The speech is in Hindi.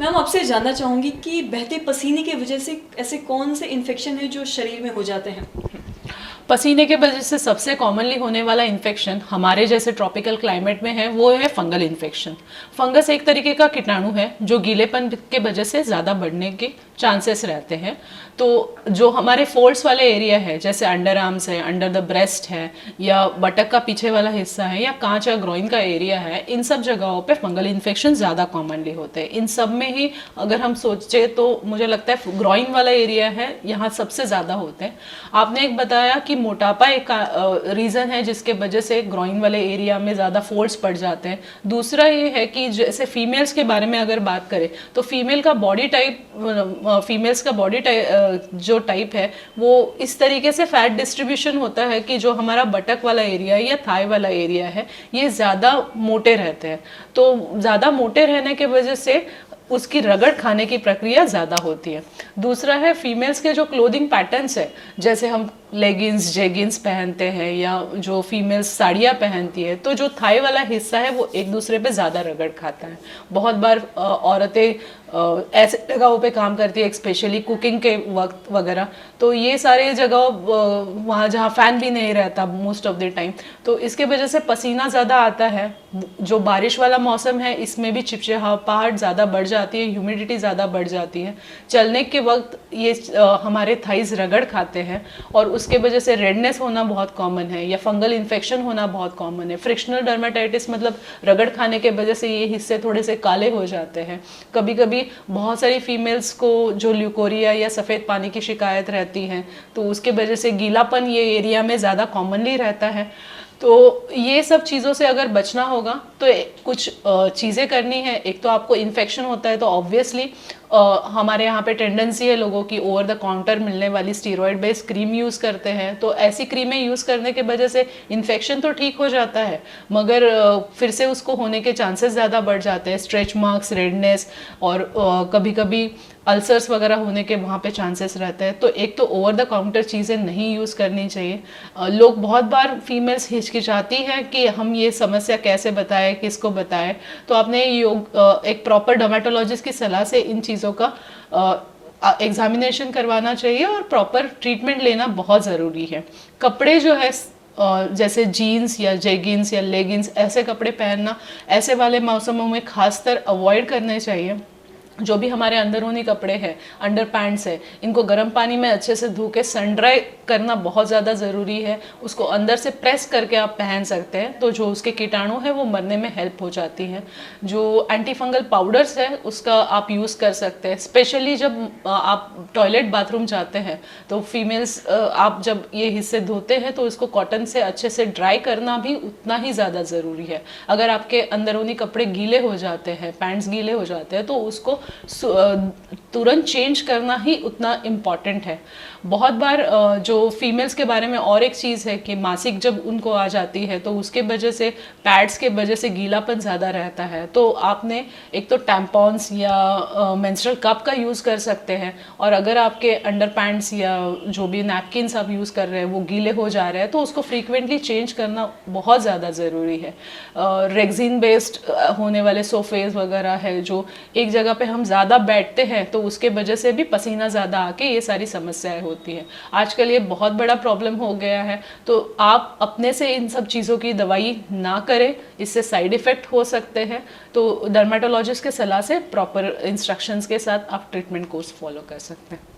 मैम आपसे जानना चाहूँगी कि बहते पसीने की वजह से ऐसे कौन से इन्फेक्शन है जो शरीर में हो जाते हैं? पसीने के वजह से सबसे कॉमनली होने वाला इन्फेक्शन हमारे जैसे ट्रॉपिकल क्लाइमेट में है वो है फंगल इन्फेक्शन। फंगस एक तरीके का कीटाणु है जो गीलेपन के वजह से ज़्यादा बढ़ने के चांसेस रहते हैं। तो जो हमारे फोल्ड्स वाले एरिया है जैसे अंडर आर्म्स है, अंडर द ब्रेस्ट है, या बटक का पीछे वाला हिस्सा है, या कांच या ग्रोइन का एरिया है, इन सब जगहों पे फंगल इन्फेक्शन ज़्यादा कॉमनली होते हैं। इन सब में ही अगर हम सोचे तो मुझे लगता है ग्रोइन वाला एरिया है यहाँ सबसे ज़्यादा होते हैं। आपने एक बताया कि मोटापा एक रीज़न है जिसके वजह से ग्रोइन वाले एरिया में ज़्यादा फोल्ड्स पड़ जाते हैं। दूसरा ये है कि जैसे फीमेल्स के बारे में अगर बात करें तो फीमेल्स का बॉडी टाइप जो टाइप है वो इस तरीके से फैट डिस्ट्रीब्यूशन होता है कि जो हमारा बटक वाला एरिया है या थाई वाला एरिया है ये ज़्यादा मोटे रहते हैं। तो ज़्यादा मोटे रहने के वजह से उसकी रगड़ खाने की प्रक्रिया ज़्यादा होती है। दूसरा है फीमेल्स के जो क्लोथिंग पैटर्न्स है, जैसे हम लेगिंग्स जेगिंग्स पहनते हैं या जो फीमेल्स साड़ियाँ पहनती है, तो जो थाई वाला हिस्सा है वो एक दूसरे पे ज़्यादा रगड़ खाता है। बहुत बार औरतें ऐसे जगहों पे काम करती है, स्पेशली कुकिंग के वक्त वगैरह, तो ये सारे जगह वहाँ जहाँ फ़ैन भी नहीं रहता मोस्ट ऑफ द टाइम, तो इसके वजह से पसीना ज़्यादा आता है। जो बारिश वाला मौसम है इसमें भी चिपचिपाहट ज़्यादा बढ़ जाती है, ह्यूमिडिटी ज़्यादा बढ़ जाती है। चलने के वक्त ये हमारे थाइज रगड़ खाते हैं और उसके वजह से रेडनेस होना बहुत कॉमन है या फंगल इन्फेक्शन होना बहुत कॉमन है। फ्रिक्शनल डर्मेटाइटिस मतलब रगड़ खाने के वजह से ये हिस्से थोड़े से काले हो जाते हैं। कभी कभी बहुत सारी फीमेल्स को जो ल्यूकोरिया या सफ़ेद पानी की शिकायत रहती है तो उसके वजह से गीलापन ये एरिया में ज़्यादा कॉमनली रहता है। तो ये सब चीज़ों से अगर बचना होगा तो कुछ चीज़ें करनी है। एक तो आपको इन्फेक्शन होता है तो ऑब्वियसली हमारे यहाँ पे टेंडेंसी है लोगों की ओवर द काउंटर मिलने वाली स्टीरॉयड बेस्ड क्रीम यूज़ करते हैं, तो ऐसी क्रीमें यूज़ करने के वजह से इन्फेक्शन तो ठीक हो जाता है मगर फिर से उसको होने के चांसेस ज़्यादा बढ़ जाते हैं। स्ट्रेच मार्क्स, रेडनेस और कभी कभी अल्सर्स वगैरह होने के वहाँ पे चांसेस रहते हैं। तो एक तो ओवर द काउंटर चीज़ें नहीं यूज़ करनी चाहिए। लोग बहुत बार फीमेल्स हिचकिचाती हैं कि हम ये समस्या कैसे बताएं, किसको बताएं, तो आपने एक प्रॉपर डर्मेटोलॉजिस्ट की सलाह से इन चीज़ों का एग्जामिनेशन करवाना चाहिए और प्रॉपर ट्रीटमेंट लेना बहुत ज़रूरी है। कपड़े जो है जैसे जीन्स या जेगिंस या लेगिंग्स ऐसे कपड़े पहनना ऐसे वाले मौसमों में खासकर अवॉइड करने चाहिए। जो भी हमारे अंदरूनी कपड़े हैं, अंडर पैंट्स है, इनको गर्म पानी में अच्छे से धो के सन ड्राई करना बहुत ज़्यादा ज़रूरी है। उसको अंदर से प्रेस करके आप पहन सकते हैं तो जो उसके कीटाणु है वो मरने में हेल्प हो जाती है। जो एंटी फंगल पाउडर्स है उसका आप यूज़ कर सकते हैं। स्पेशली जब आप टॉयलेट बाथरूम जाते हैं तो फीमेल्स आप जब ये हिस्से धोते हैं तो इसको कॉटन से अच्छे से ड्राई करना भी उतना ही ज़्यादा ज़रूरी है। अगर आपके अंदरूनी कपड़े गीले हो जाते हैं, पैंट्स गीले हो जाते हैं, तो उसको तुरंत चेंज करना ही उतना इम्पॉर्टेंट है। बहुत बार जो फीमेल्स के बारे में और एक चीज़ है कि मासिक जब उनको आ जाती है तो उसके वजह से पैड्स के वजह से गीलापन ज़्यादा रहता है, तो आपने एक तो टैम्पॉन्स या मेंस्ट्रुअल कप का यूज़ कर सकते हैं। और अगर आपके अंडर पैंट्स या जो भी नैपकिन्स आप यूज़ कर रहे हैं वो गीले हो जा रहे हैं तो उसको फ्रीक्वेंटली चेंज करना बहुत ज़्यादा ज़रूरी है। रेक्सिन बेस्ड होने वाले सोफेज वगैरह है जो एक जगह पे हम ज़्यादा बैठते हैं तो उसके वजह से भी पसीना ज़्यादा आके ये सारी समस्याएं होती है। आजकल ये बहुत बड़ा प्रॉब्लम हो गया है, तो आप अपने से इन सब चीज़ों की दवाई ना करें, इससे साइड इफ़ेक्ट हो सकते हैं। तो डर्मेटोलॉजिस्ट के सलाह से प्रॉपर इंस्ट्रक्शंस के साथ आप ट्रीटमेंट कोर्स फॉलो कर सकते हैं।